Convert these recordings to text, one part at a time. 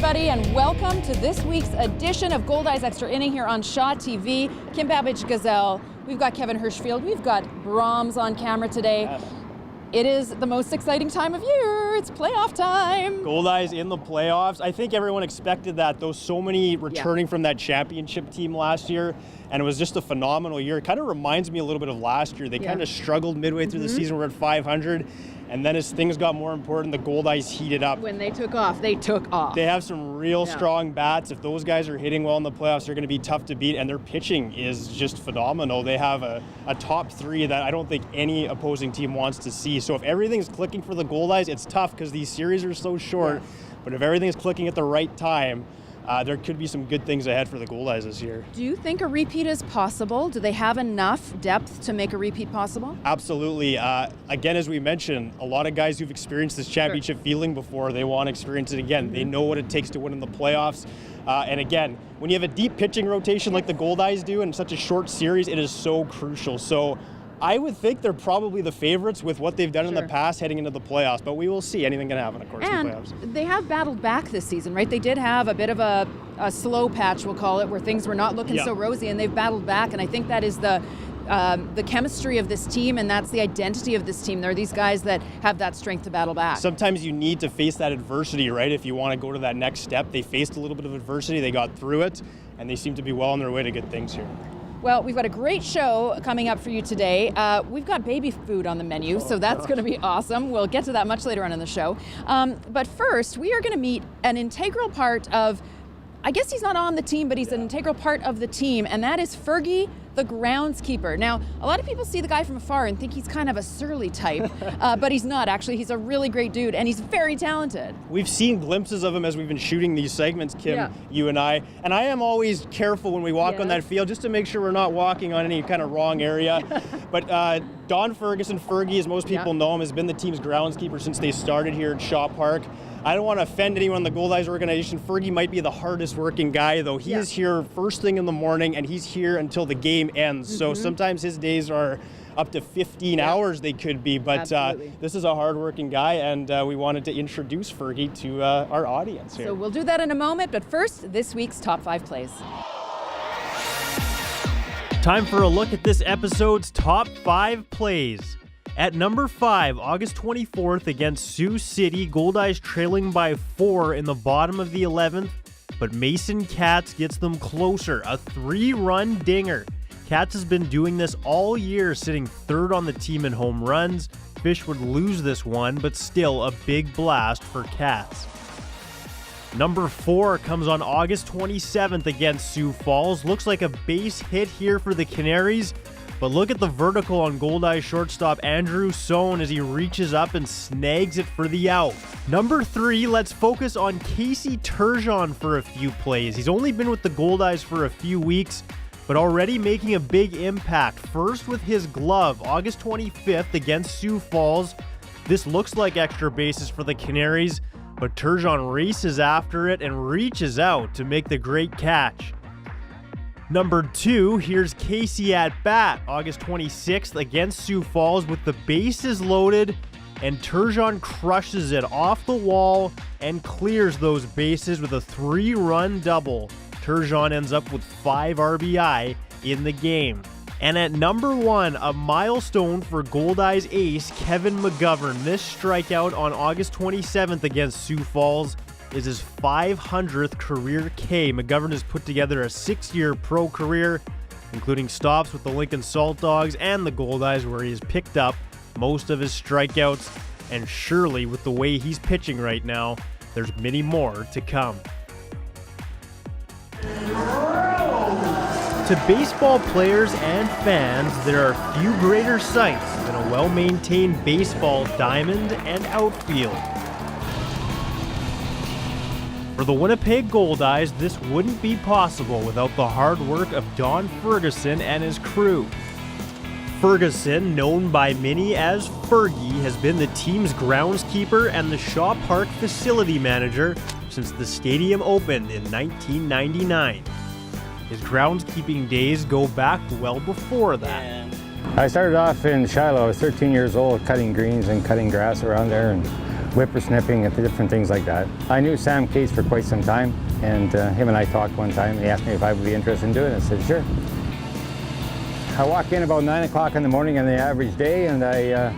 everybody, and welcome to this week's edition of Goldeyes Extra Inning here on Shaw TV. Kim Babbage-Gazelle, we've got Kevin Hirschfield, we've got Brahms on camera today. Yes. It is the most exciting time of year. It's playoff time. Goldeyes in the playoffs. I think everyone expected that. Those so many returning from that championship team last year, and it was just a phenomenal year. It kind of reminds me a little bit of last year. They kind of struggled midway through the season. We're at 500. And then as things got more important, the Goldeyes heated up. When they took off, they took off. They have some real strong bats. If those guys are hitting well in the playoffs, they're going to be tough to beat, and their pitching is just phenomenal. They have a top three that I don't think any opposing team wants to see. So if everything's clicking for the Goldeyes, it's tough because these series are so short. But if everything's clicking at the right time, there could be some good things ahead for the Goldeyes this year. Do you think a repeat is possible? Do they have enough depth to make a repeat possible? Absolutely. Again, as we mentioned, a lot of guys who've experienced this championship feeling before, they want to experience it again. They know what it takes to win in the playoffs. And again, when you have a deep pitching rotation like the Goldeyes do in such a short series, it is so crucial. So I would think they're probably the favorites with what they've done in the past heading into the playoffs, but we will see. Anything can happen, of course, in the playoffs. They have battled back this season, right? They did have a bit of a slow patch, we'll call it, where things were not looking so rosy, and they've battled back, and I think that is the chemistry of this team, and that's the identity of this team. There are these guys that have that strength to battle back. Sometimes you need to face that adversity, right? If you want to go to that next step. They faced a little bit of adversity, they got through it, and they seem to be well on their way to good things here. Well, we've got a great show coming up for you today. We've got baby food on the menu, so that's going to be awesome. We'll get to that much later on in the show. But first, we are going to meet an integral part of, I guess he's not on the team, but he's an integral part of the team, and that is Fergie, the groundskeeper. Now, a lot of people see the guy from afar and think he's kind of a surly type, but he's not actually. He's a really great dude, and he's very talented. We've seen glimpses of him as we've been shooting these segments, Kim, you and I am always careful when we walk on that field just to make sure we're not walking on any kind of wrong area. But Don Ferguson, Fergie, as most people know him, has been the team's groundskeeper since they started here at Shaw Park. I don't want to offend anyone in the Goldeyes organization. Fergie might be the hardest working guy, though. He is here first thing in the morning, and he's here until the game ends. So sometimes his days are up to 15 hours they could be, but this is a hard-working guy, and we wanted to introduce Fergie to our audience here. So we'll do that in a moment, but first, this week's Top 5 Plays. Time for a look at this episode's Top 5 Plays. At number 5, August 24th against Sioux City, Goldeyes trailing by 4 in the bottom of the 11th, but Mason Katz gets them closer, a 3-run dinger. Katz has been doing this all year, sitting third on the team in home runs. Fish would lose this one, but still a big blast for Katz. Number 4 comes on August 27th against Sioux Falls. Looks like a base hit here for the Canaries, but look at the vertical on Goldeyes shortstop Andrew Sohn as he reaches up and snags it for the out. Number 3, let's focus on Casey Turgeon for a few plays. He's only been with the Goldeyes for a few weeks, but already making a big impact. First with his glove, August 25th against Sioux Falls. This looks like extra bases for the Canaries, but Turgeon races after it and reaches out to make the great catch. Number 2, here's Casey at bat, August 26th against Sioux Falls with the bases loaded, and Turgeon crushes it off the wall and clears those bases with a 3-run double. Turgeon ends up with 5 RBI in the game. And at number 1, a milestone for Goldeyes ace Kevin McGovern. This strikeout on August 27th against Sioux Falls is his 500th career K. McGovern has put together a 6-year pro career, including stops with the Lincoln Salt Dogs and the Goldeyes, where he has picked up most of his strikeouts, and surely with the way he's pitching right now, there's many more to come. To baseball players and fans, there are few greater sights than a well-maintained baseball diamond and outfield. For the Winnipeg Goldeyes, this wouldn't be possible without the hard work of Don Ferguson and his crew. Ferguson, known by many as Fergie, has been the team's groundskeeper and the Shaw Park facility manager since the stadium opened in 1999. His groundskeeping days go back well before that. I started off in Shiloh. I was 13 years old, cutting greens and cutting grass around there, and whippersnipping and different things like that. I knew Sam Case for quite some time, and him and I talked one time. He asked me if I would be interested in doing it. I said, sure. I walk in about 9 o'clock in the morning on the average day, and I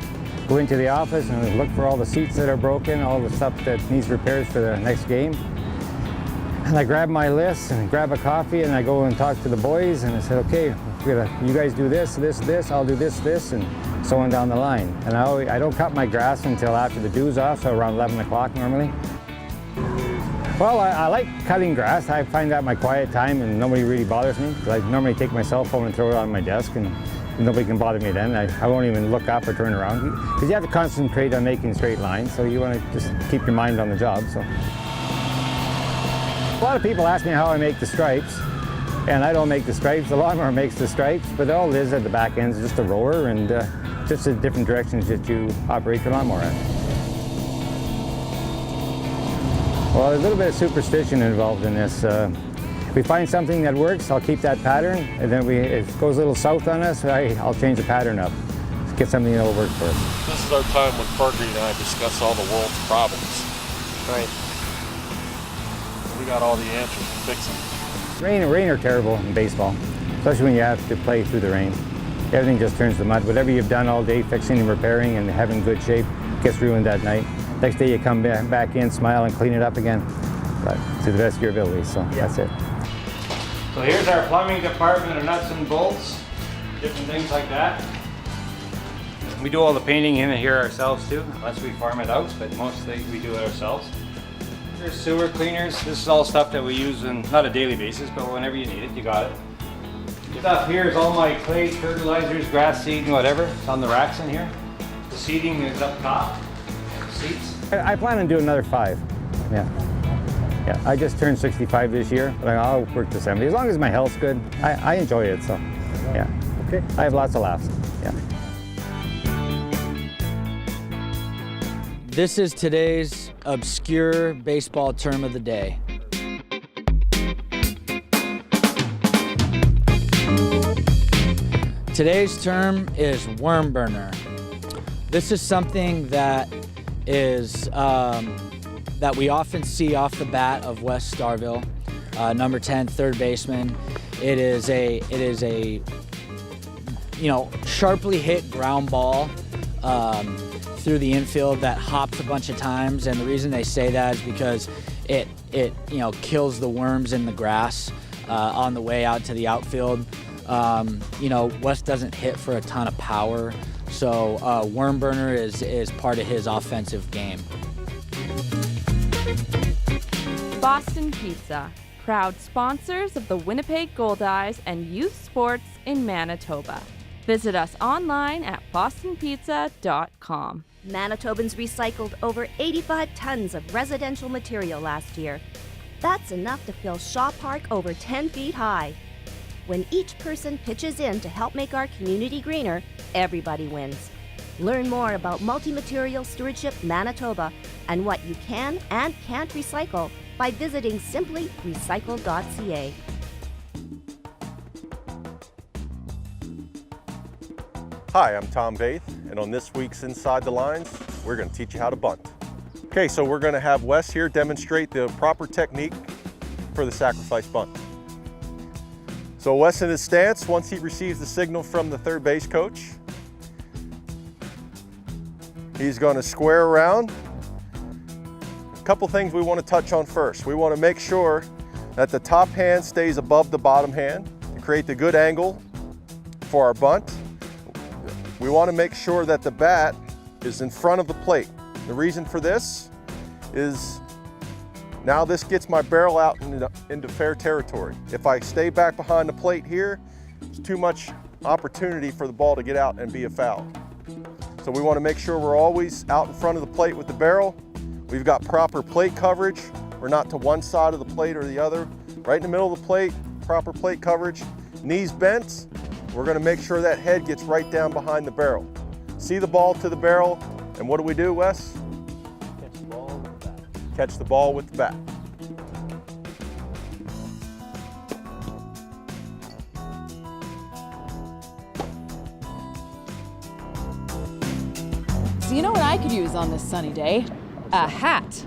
go into the office and look for all the seats that are broken, all the stuff that needs repairs for the next game. And I grab my list and grab a coffee, and I go and talk to the boys, and I said, okay, you guys do this, this, this, I'll do this, this, and so on down the line. And I don't cut my grass until after the dew's off, so around 11 o'clock normally. Well, I like cutting grass. I find that my quiet time, and nobody really bothers me. I normally take my cell phone and throw it on my desk, and nobody can bother me then. I won't even look up or turn around, because you have to concentrate on making straight lines, so you want to just keep your mind on the job. So, a lot of people ask me how I make the stripes, and I don't make the stripes. The lawnmower makes the stripes, but all it is at the back end is just a roller, and just the different directions that you operate the lawnmower in. Well, there's a little bit of superstition involved in this. If we find something that works, I'll keep that pattern, and then if it goes a little south on us, I'll change the pattern up. Get something that will work for us. This is our time when Fergie and I discuss all the world's problems. Right. We got all the answers to fix them. Rain are terrible in baseball, especially when you have to play through the rain. Everything just turns to mud. Whatever you've done all day fixing and repairing and having good shape gets ruined that night. Next day you come back in, smile, and clean it up again, but to the best of your ability, so that's it. So here's our plumbing department of nuts and bolts, different things like that. We do all the painting in here ourselves too, unless we farm it out, but mostly we do it ourselves. Here's sewer cleaners. This is all stuff that we use on not a daily basis, but whenever you need it, you got it. Stuff here is all my clay, fertilizers, grass seed, and whatever. It's on the racks in here. The seating is up top. Seats. I plan on doing another 5. Yeah. I just turned 65 this year, but I'll work to 70. As long as my health's good, I enjoy it, so yeah. Okay. I have lots of laughs. Yeah. This is today's obscure baseball term of the day. Today's term is worm burner. This is something that is that we often see off the bat of Wes Darvill, number 10, third baseman. It is a sharply hit ground ball through the infield that hops a bunch of times, and the reason they say that is because it kills the worms in the grass on the way out to the outfield. Wes doesn't hit for a ton of power, so worm burner is part of his offensive game. Boston Pizza, proud sponsors of the Winnipeg Goldeyes and youth sports in Manitoba. Visit us online at bostonpizza.com. Manitobans recycled over 85 tons of residential material last year. That's enough to fill Shaw Park over 10 feet high. When each person pitches in to help make our community greener, everybody wins. Learn more about Multi-Material Stewardship Manitoba and what you can and can't recycle by visiting simplyrecycle.ca. Hi, I'm Tom Baith, and on this week's Inside the Lines, we're going to teach you how to bunt. Okay, so we're going to have Wes here demonstrate the proper technique for the sacrifice bunt. So Wes in his stance, once he receives the signal from the third base coach, he's going to square around. A couple things we want to touch on first. We want to make sure that the top hand stays above the bottom hand to create the good angle for our bunt. We want to make sure that the bat is in front of the plate. The reason for this is now this gets my barrel out into fair territory. If I stay back behind the plate here, it's too much opportunity for the ball to get out and be a foul. So we want to make sure we're always out in front of the plate with the barrel. We've got proper plate coverage. We're not to one side of the plate or the other. Right in the middle of the plate, proper plate coverage. Knees bent. We're going to make sure that head gets right down behind the barrel. See the ball to the barrel, and what do, Wes? Catch the ball with the bat. Catch the ball with the bat. So you know what I could use on this sunny day? a hat.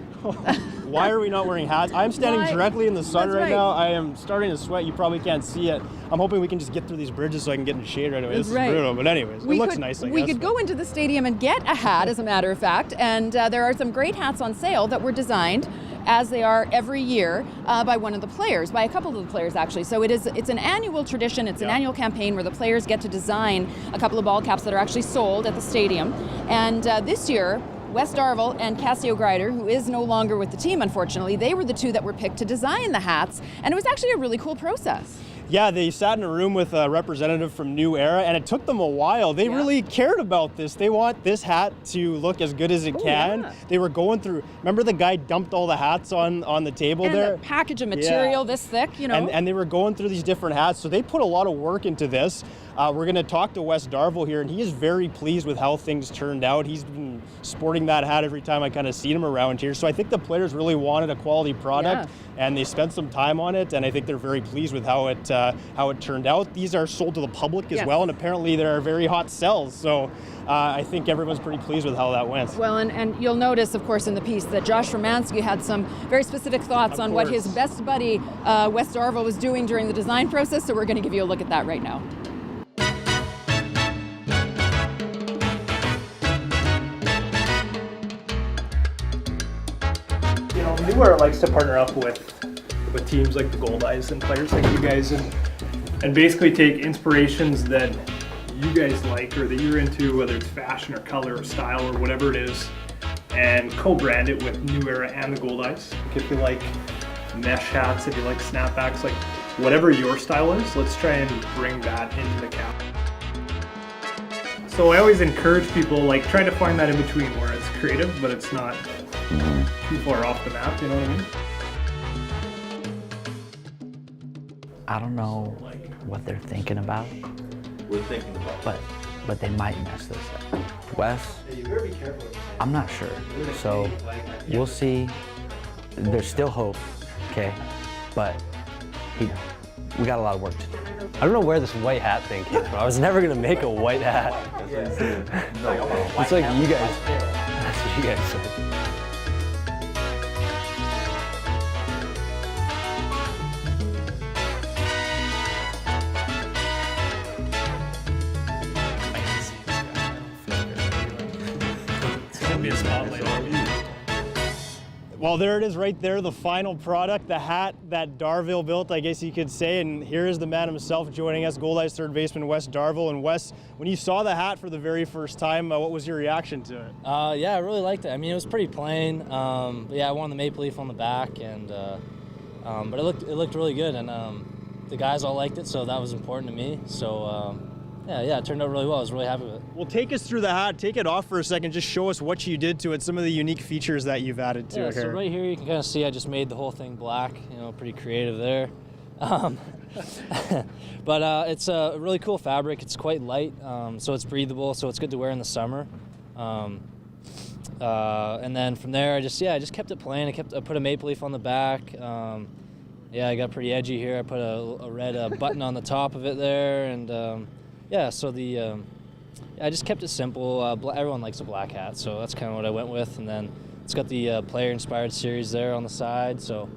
Why are we not wearing hats? I'm standing Why? directly in the sun That's right right. now. I am starting to sweat. You probably can't see it. I'm hoping we can just get through these bridges so I can get in the shade right away. This Right. is brutal, but anyways, it looks nice, I guess. We could go into the stadium and get a hat, as a matter of fact, and there are some great hats on sale that were designed, as they are every year, by one of the players, by a couple of the players actually. So it's an annual tradition, it's an annual campaign where the players get to design a couple of ball caps that are actually sold at the stadium. And this year, Wes Darvill and Cassio Grider, who is no longer with the team, unfortunately, they were the two that were picked to design the hats, and it was actually a really cool process. Yeah, they sat in a room with a representative from New Era, and it took them a while. They really cared about this. They want this hat to look as good as it can. Yeah. They were going through, remember the guy dumped all the hats on the table And there? a package of material this thick, you know. And they were going through these different hats, so they put a lot of work into this. We're going to talk to Wes Darvill here, and he is very pleased with how things turned out. He's been sporting that hat every time I kind of seen him around here. So I think the players really wanted a quality product, and they spent some time on it, and I think they're very pleased with how it turned out. These are sold to the public as well, and apparently there are very hot sells. So I think everyone's pretty pleased with how that went. Well, and you'll notice, of course, in the piece that Josh Romanski had some very specific thoughts on what his best buddy, Wes Darvill, was doing during the design process. So we're going to give you a look at that right now. You know, New Era likes to partner up with teams like the Goldeyes and players like you guys, and basically take inspirations that you guys like or that you're into, whether it's fashion or color or style or whatever it is, and co-brand it with New Era and the Goldeyes. If you like mesh hats, if you like snapbacks, like whatever your style is, let's try and bring that into the cap. So I always encourage people, like, try to find that in between where it's creative, but it's not too far off the map, you know what I mean? I don't know what they're thinking about. We're thinking about but they might mess this up. Wes, I'm not sure. So we'll see. There's still hope, okay? But we got a lot of work to do. I don't know where this white hat thing came from. I was never gonna make a white hat. It's like you guys. That's what you guys said. Well, there it is right there, the final product, the hat that Darvill built, I guess you could say. And here is the man himself joining us, Goldeyes third baseman Wes Darvill. And Wes, when you saw the hat for the very first time, what was your reaction to it? Yeah, I really liked it. I mean, it was pretty plain. But yeah, I wanted the maple leaf on the back, and but it looked really good, and the guys all liked it, so that was important to me. So yeah, it turned out really well. I was really happy with it. Well, take us through the hat. Take it off for a second. Just show us what you did to it, some of the unique features that you've added to it here. So right here you can kind of see I just made the whole thing black. You know, pretty creative there. But it's a really cool fabric. It's quite light, so it's breathable, so it's good to wear in the summer. And then from there, I just kept it plain. I put a maple leaf on the back. Yeah, I got pretty edgy here. I put a red button on the top of it there, and yeah, so I just kept it simple. Everyone likes a black hat, so that's kind of what I went with. And then it's got the player-inspired series there on the side. So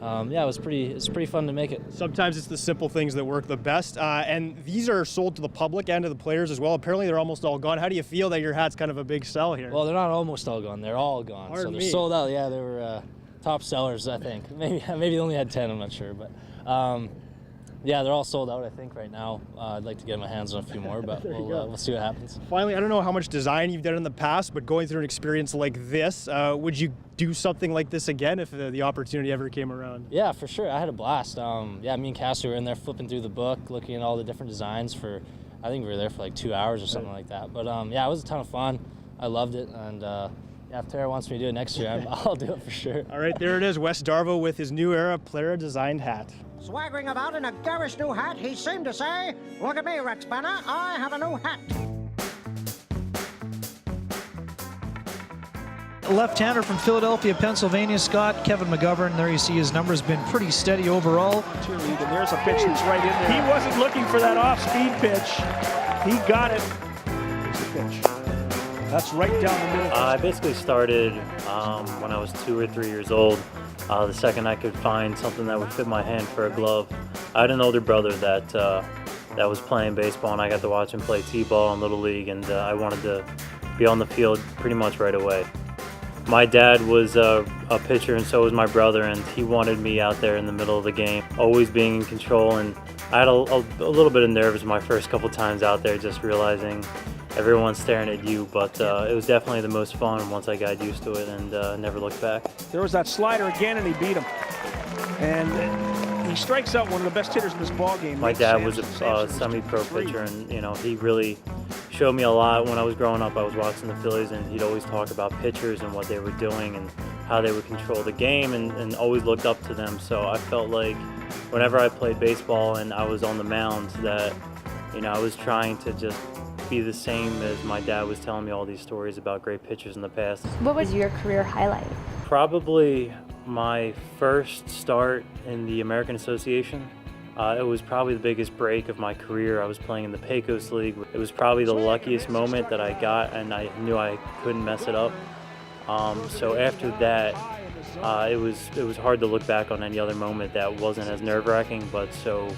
yeah, it's pretty fun to make it. Sometimes it's the simple things that work the best. And these are sold to the public and to the players as well. Apparently, they're almost all gone. How do you feel that your hat's kind of a big sell here? Well, they're not almost all gone. They're all gone. Pardon so they're me. sold out. Yeah, they were top sellers, I think. Maybe they only had 10. I'm not sure, but. Yeah, they're all sold out, I think, right now. I'd like to get my hands on a few more, but we'll see what happens. Finally, I don't know how much design you've done in the past, but going through an experience like this, would you do something like this again if the opportunity ever came around? Yeah, for sure. I had a blast. Yeah, me and Cassie were in there flipping through the book, looking at all the different designs for, I think we were there for like 2 hours or something like that. But yeah, it was a ton of fun. I loved it, and yeah, if Tara wants me to do it next year, I'll do it for sure. All right, there it is, Wes Darvill with his New Era player-designed hat. Swaggering about in a garish new hat, he seemed to say, "Look at me, Rex Banner, I have a new hat." Left-hander from Philadelphia, Pennsylvania, Scott, Kevin McGovern. There you see his numbers been pretty steady overall. And there's a pitch that's right in there. He wasn't looking for that off-speed pitch. He got it. Here's the pitch. That's right down the middle. I basically started when I was 2 or 3 years old. The second I could find something that would fit my hand for a glove. I had an older brother that was playing baseball, and I got to watch him play t-ball in Little League, and I wanted to be on the field pretty much right away. My dad was a pitcher, and so was my brother, and he wanted me out there in the middle of the game, always being in control. And I had a little bit of nerves my first couple times out there, just realizing everyone's staring at you, but it was definitely the most fun once I got used to it, and never looked back. There was that slider again, and he beat him. And he strikes out one of the best hitters in this ballgame. My dad was a semi-pro pitcher, and he really showed me a lot. When I was growing up, I was watching the Phillies, and he'd always talk about pitchers and what they were doing and how they would control the game, and always looked up to them. So I felt like whenever I played baseball and I was on the mound, that I was trying to just be the same as my dad was telling me all these stories about great pitchers in the past. What was your career highlight? Probably my first start in the American Association. It was probably the biggest break of my career. I was playing in the Pecos League. It was probably the luckiest moment that I got, and I knew I couldn't mess it up. So after that, it was hard to look back on any other moment that wasn't as nerve-wracking, but so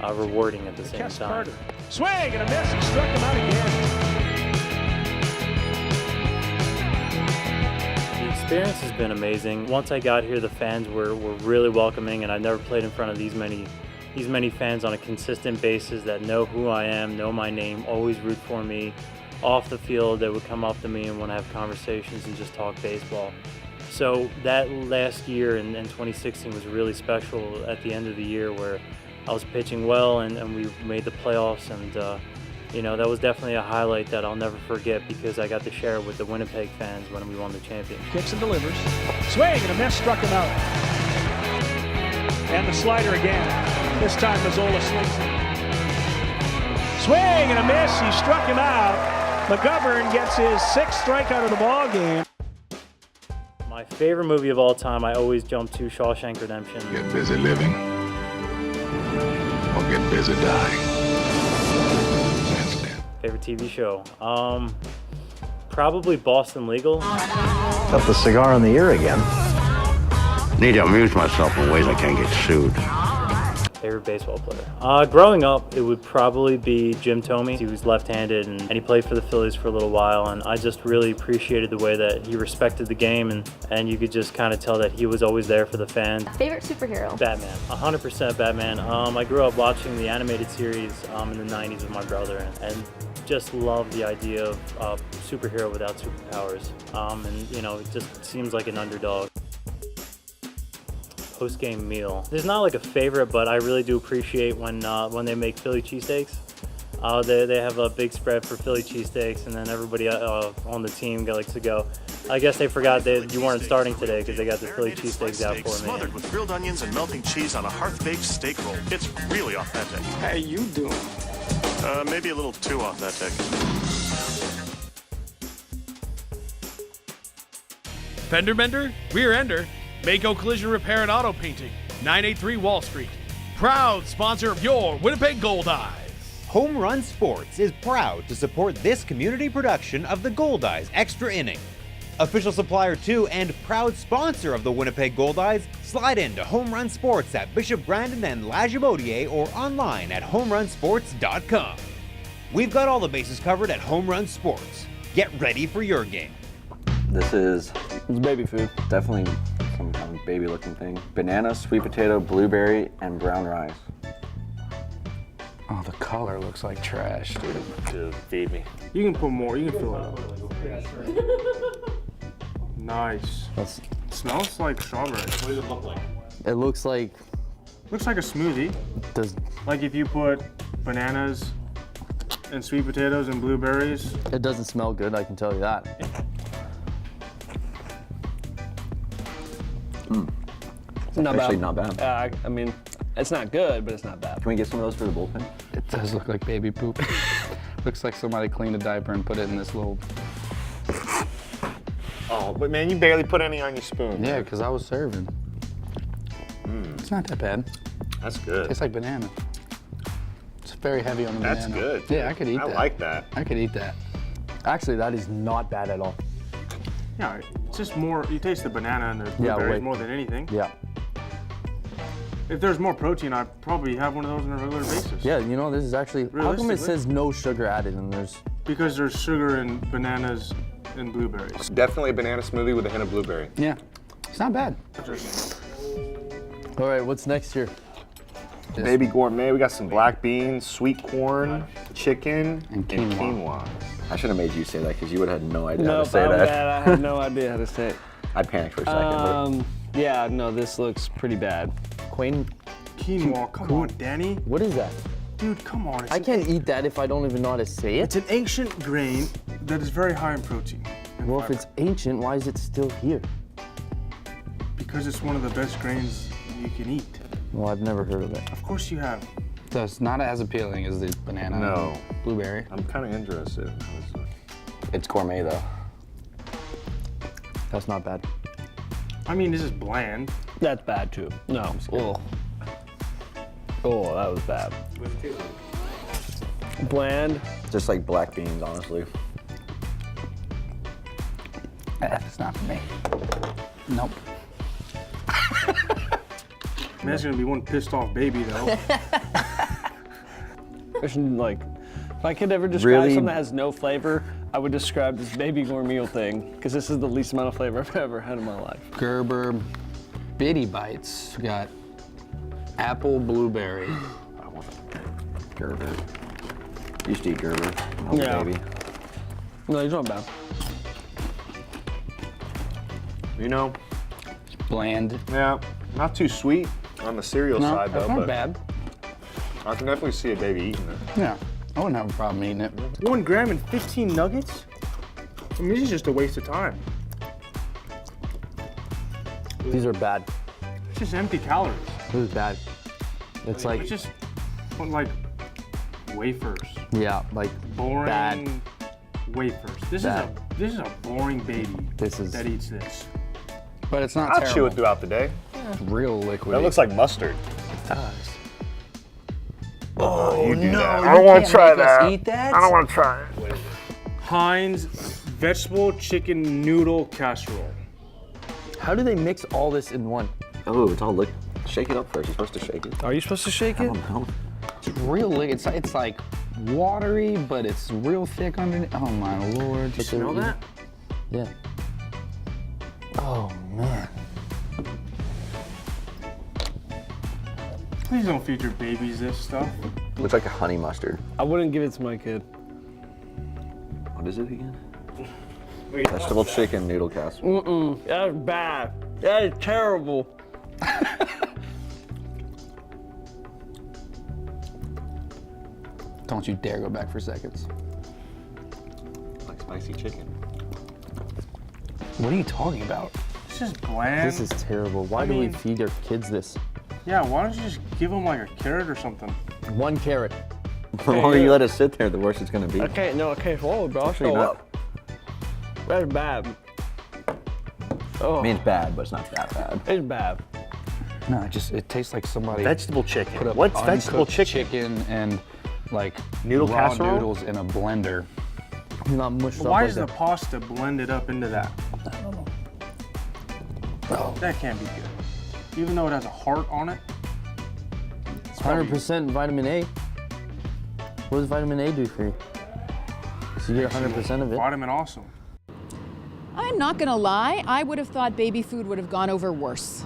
rewarding at the same time. Swing and a miss. He struck him out again. The experience has been amazing. Once I got here, the fans were really welcoming, and I've never played in front of these many fans on a consistent basis that know who I am, know my name, always root for me. Off the field, they would come up to me and want to have conversations and just talk baseball. So that last year in 2016 was really special at the end of the year, where I was pitching well and we made the playoffs, and that was definitely a highlight that I'll never forget, because I got to share it with the Winnipeg fans when we won the championship. Kicks and delivers. Swing and a miss, struck him out. And the slider again. This time Mazzola slings it. Swing and a miss, he struck him out. McGovern gets his 6th strikeout of the ball game. My favorite movie of all time, I always jump to Shawshank Redemption. Get busy living or get busy dying. Favorite TV show? Probably Boston Legal. Got the cigar in the ear again. Need to amuse myself in ways I can't get sued. Favorite baseball player? Growing up, it would probably be Jim Thome. He was left-handed, and he played for the Phillies for a little while, and I just really appreciated the way that he respected the game, and you could just kind of tell that he was always there for the fans. Favorite superhero? Batman, 100% Batman. I grew up watching the animated series in the 90s with my brother, and just loved the idea of superhero without superpowers, and it just seems like an underdog. Post-game meal. There's not like a favorite, but I really do appreciate when they make Philly cheesesteaks. They have a big spread for Philly cheesesteaks, and then everybody on the team likes to go. I guess they forgot that you weren't starting today because they got the Philly cheesesteaks out for me. Smothered with grilled onions and melting cheese on a hearth-baked steak roll. It's really authentic. How you doing? Maybe a little too authentic. Fender Bender, Rear Ender, Mako Collision Repair and Auto Painting, 983 Wall Street. Proud sponsor of your Winnipeg Goldeyes. Home Run Sports is proud to support this community production of the Goldeyes Extra Inning. Official supplier to and proud sponsor of the Winnipeg Goldeyes, slide into Home Run Sports at Bishop Grandin and Lagimodiere or online at homerunsports.com. We've got all the bases covered at Home Run Sports. Get ready for your game. It's baby food. Definitely some kind of baby looking thing. Banana, sweet potato, blueberry, and brown rice. Oh, the color looks like trash, dude. Dude, feed me. You can put more, you can fill it up. Nice. Smells like strawberry. What does it look like? It looks like a smoothie. Like if you put bananas and sweet potatoes and blueberries. It doesn't smell good, I can tell you that. Not Actually, bad. not bad. I mean, it's not good, but it's not bad. Can we get some of those for the bullpen? It does look like baby poop. Looks like somebody cleaned a diaper and put it in this little... Oh, but man, you barely put any on your spoon. Yeah, because I was serving. It's not that bad. That's good. Tastes like banana. It's very heavy on the That's banana. good. Yeah, I could eat that. I like that. I could eat that. Actually, that is not bad at all. Yeah, it's just more, you taste the banana and the blueberries more than anything. Yeah. If there's more protein, I'd probably have one of those on a regular basis. Yeah, you know, this is actually, how come it says no sugar added and there's... Because there's sugar in bananas and blueberries. Definitely a banana smoothie with a hint of blueberry. Yeah, it's not bad. All right, what's next here? Baby gourmet, we got some black beans, sweet corn, chicken, and quinoa. I should have made you say that because you would have had no idea how to say that. Bad. I had no idea how to say it. I panicked for a second. Yeah, no, this looks pretty bad. Quinoa, come on, Danny. What is that? Dude, come on. I can't eat that if I don't even know how to say it. It's an ancient grain that is very high in protein. Well, if it's ancient, why is it still here? Because it's one of the best grains you can eat. Well, I've never heard of it. Of course you have. So it's not as appealing as the banana No. blueberry. I'm kind of interested. It's gourmet though. That's not bad. I mean, this is bland. That's bad too. No. Oh, that was bad. Bland. Just like black beans, honestly. That's not for me. Nope. That's gonna be one pissed off baby though. Like, if I could ever describe something that has no flavor, I would describe this baby gourmet thing, because this is the least amount of flavor I've ever had in my life. Gerber Bitty Bites. We got apple blueberry. I want Gerber. Used to eat Gerber. I was a baby. No, he's not bad. You know, bland. Yeah, not too sweet on the cereal side though. That's not but bad. I can definitely see a baby eating it. Yeah, I wouldn't have a problem eating it. 1 gram and 15 nuggets? I mean, this is just a waste of time. These are bad. It's just empty calories. This is bad. It's like... It's just like wafers. Yeah, like boring bad. Wafers. This is a boring baby that eats this. But it's not I'll terrible. chew it throughout the day. It's real liquid. That looks like mustard. It does. Oh, you do no, that. you I don't want to can't try make us that. eat that? I don't want to try it. Heinz vegetable chicken noodle casserole. How do they mix all this in one? Oh, it's all liquid. Shake it up first. You're supposed to shake it. Are you supposed to shake it? I don't know. It's real liquid. It's like watery, but it's real thick underneath. Oh my lord. You smell that? Yeah. Oh man. Please don't feed your babies this stuff. Looks like a honey mustard. I wouldn't give it to my kid. What is it again? Vegetable chicken noodle casserole. Mm-mm. That's bad. That is terrible. Don't you dare go back for seconds. Like spicy chicken. What are you talking about? It's just bland. This is terrible. Why do we feed our kids this? Yeah, why don't you just give them like a carrot or something? 1 carrot. The longer you let it sit there, the worse it's gonna be. I can't swallow, bro. I'll Actually throw not. up. That's bad. Oh. I mean, it's bad, but it's not that bad. It's bad. No, it tastes like somebody Vegetable chicken. put up What's vegetable uncooked chicken? and like Noodle raw casserole? noodles in a blender. Not mushed up Why like is the that. pasta blended up into that? I don't know. Oh. That can't be good. Even though it has a heart on it. It's probably 100% vitamin A. What does vitamin A do for you? So you get 100% of it. Vitamin awesome. I'm not gonna lie, I would have thought baby food would have gone over worse.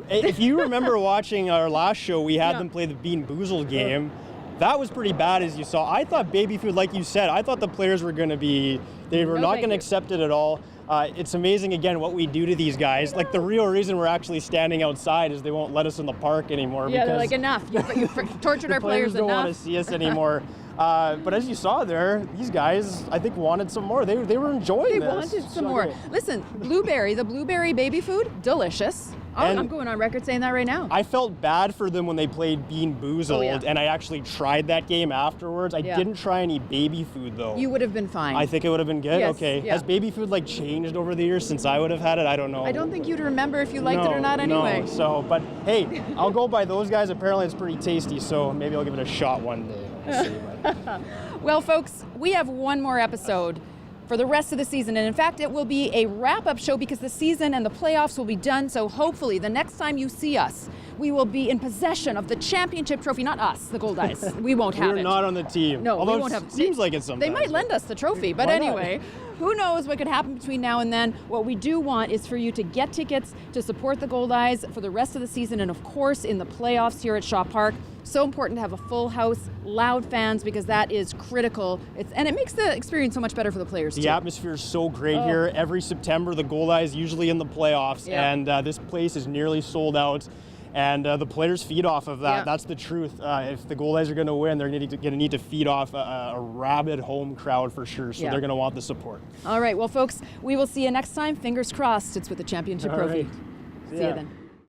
If you remember watching our last show, we had them play the Bean Boozled game. That was pretty bad, as you saw. I thought baby food, like you said, I thought the players were gonna be, they were not gonna accept it at all. It's amazing, again, what we do to these guys. Like, the real reason we're actually standing outside is they won't let us in the park anymore. Yeah, because they're like, enough. You've tortured our players don't enough. want to see us anymore. But as you saw there, these guys, I think, wanted some more. They were enjoying They this. wanted some more. Listen, the blueberry baby food, delicious. I'm going on record saying that right now. I felt bad for them when they played Bean Boozled, and I actually tried that game afterwards. I didn't try any baby food, though. You would have been fine. I think it would have been good? Yes, okay. yeah. Has baby food, like, changed over the years since I would have had it? I don't know. I don't think you'd remember if you liked it or not anyway. No, so, but hey, I'll go by those guys. Apparently it's pretty tasty, so maybe I'll give it a shot one day. We'll see. Well, folks, we have one more episode for the rest of the season. And in fact, it will be a wrap-up show because the season and the playoffs will be done. So hopefully the next time you see us, we will be in possession of the championship trophy. Not us, the Goldeyes. We won't have it. We're not on the team. No, although we won't have it. Seems like it sometimes. They might lend us the trophy, but Why not? anyway. Who knows what could happen between now and then. What we do want is for you to get tickets to support the Goldeyes for the rest of the season and, of course, in the playoffs here at Shaw Park. So important to have a full house, loud fans, because that is critical. And it makes the experience so much better for the players, too. The atmosphere is so great here. Every September, the Goldeyes usually in the playoffs, and this place is nearly sold out. And the players feed off of that. That's the truth. If the Goldeyes are going to win, they're going to need to feed off a rabid home crowd for sure. So they're going to want the support. All right. Well, folks, we will see you next time. Fingers crossed it's with the championship trophy. See you then.